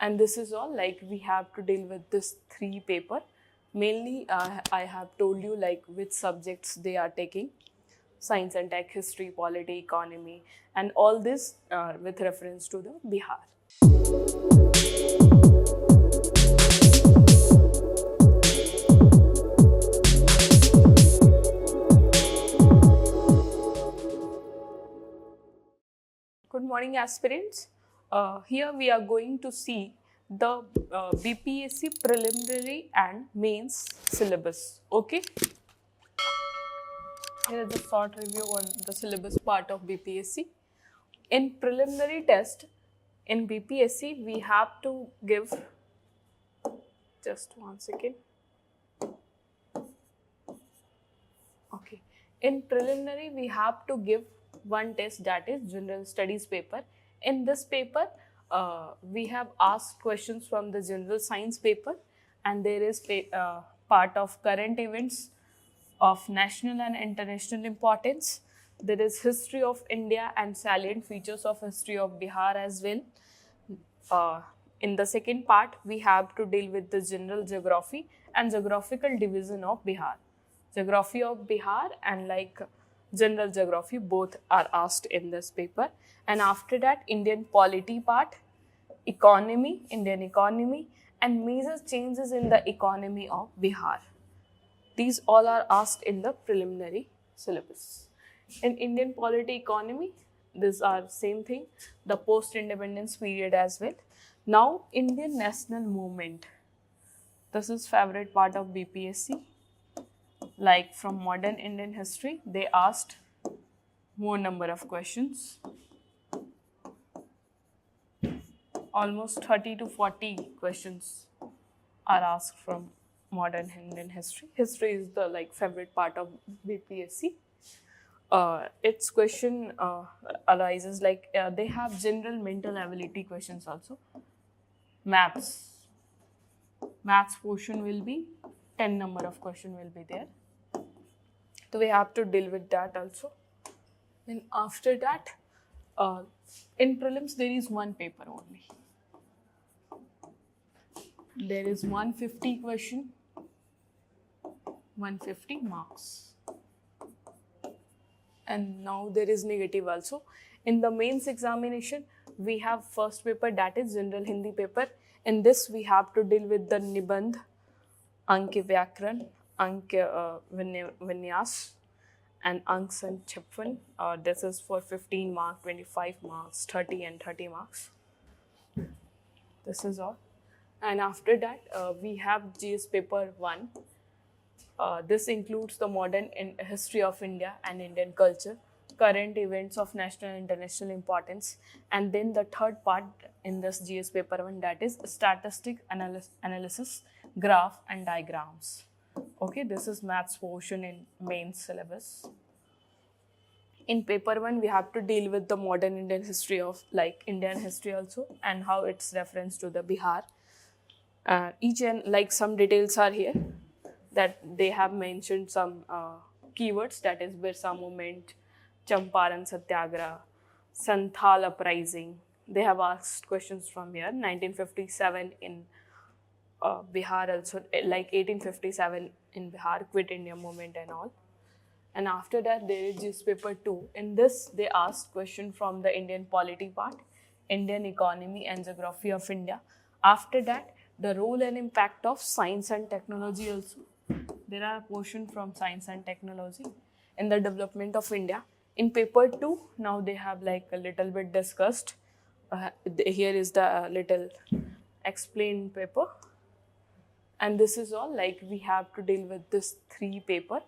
and this is all like we have to deal with this 3 paper. Mainly I have told you like which subjects they are taking: science and tech, history, polity, economy, and all this with reference to the Bihar. Good morning, aspirants. Here we are going to see the BPSC preliminary and mains syllabus. Okay. Here is a short review on the syllabus part of BPSC. In preliminary test, in BPSC, we have to give, just one second. Okay. In preliminary, we have to give one test, that is general studies paper. In this paper, we have asked questions from the general science paper, and there is part of current events of national and international importance. There is history of India and salient features of history of Bihar as well. In the second part, we have to deal with the general geography and geographical division of Bihar. Geography of Bihar and like general geography both are asked in this paper. And after that, Indian polity part, economy, Indian economy, and major changes in the economy of Bihar. These all are asked in the preliminary syllabus. In Indian polity, economy, these are same thing, the post-independence period as well. Now, Indian national movement. This is favorite part of BPSC. Like from modern Indian history, they asked more number of questions. Almost 30 to 40 questions are asked from modern Indian history. History is the like favorite part of BPSC. Its question arises like they have general mental ability questions also. Maths portion will be 10 number of question will be there. So we have to deal with that also. Then after that, in prelims there is one paper only. There is 150 question, 150 marks. And now there is negative also. In the mains examination, we have first paper, that is general Hindi paper. In this we have to deal with the Nibandh, Ank Vyakran, Ank Vinyas, and Ank Sanchappan. This is for 15 marks, 25 marks, 30 and 30 marks. This is all. And after that, we have GS paper 1. This includes the modern history of India and Indian culture, current events of national and international importance, and then the third part in this GS paper 1, that is statistic analysis, graph and diagrams. Okay, this is maths portion in main syllabus. In paper 1, we have to deal with the modern Indian history of like Indian history also, and how it's reference to the Bihar. Each and like some details are here, that they have mentioned some keywords, that is Birsa movement, Champaran Satyagraha, Santhal uprising. They have asked questions from here. 1957 in Bihar also, like 1857 in Bihar, Quit India movement and all. And after that, there is GS paper 2. In this, they asked question from the Indian polity part, Indian economy and geography of India. After that, the role and impact of science and technology also. There are portion from science and technology in the development of India. In paper 2, now they have like a little bit discussed. Here is the little explained paper. And this is all like we have to deal with this 3 paper.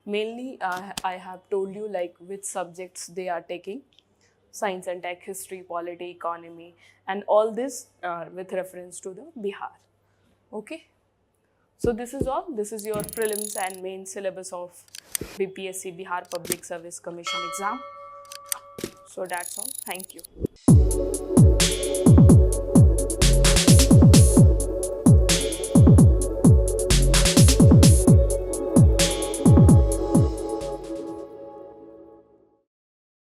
Mainly I have told you like which subjects they are taking: science and tech, history, polity, economy, and all this with reference to the Bihar. Okay. So this is all. This is your prelims and main syllabus of BPSC Bihar Public Service Commission exam. So that's all. Thank you.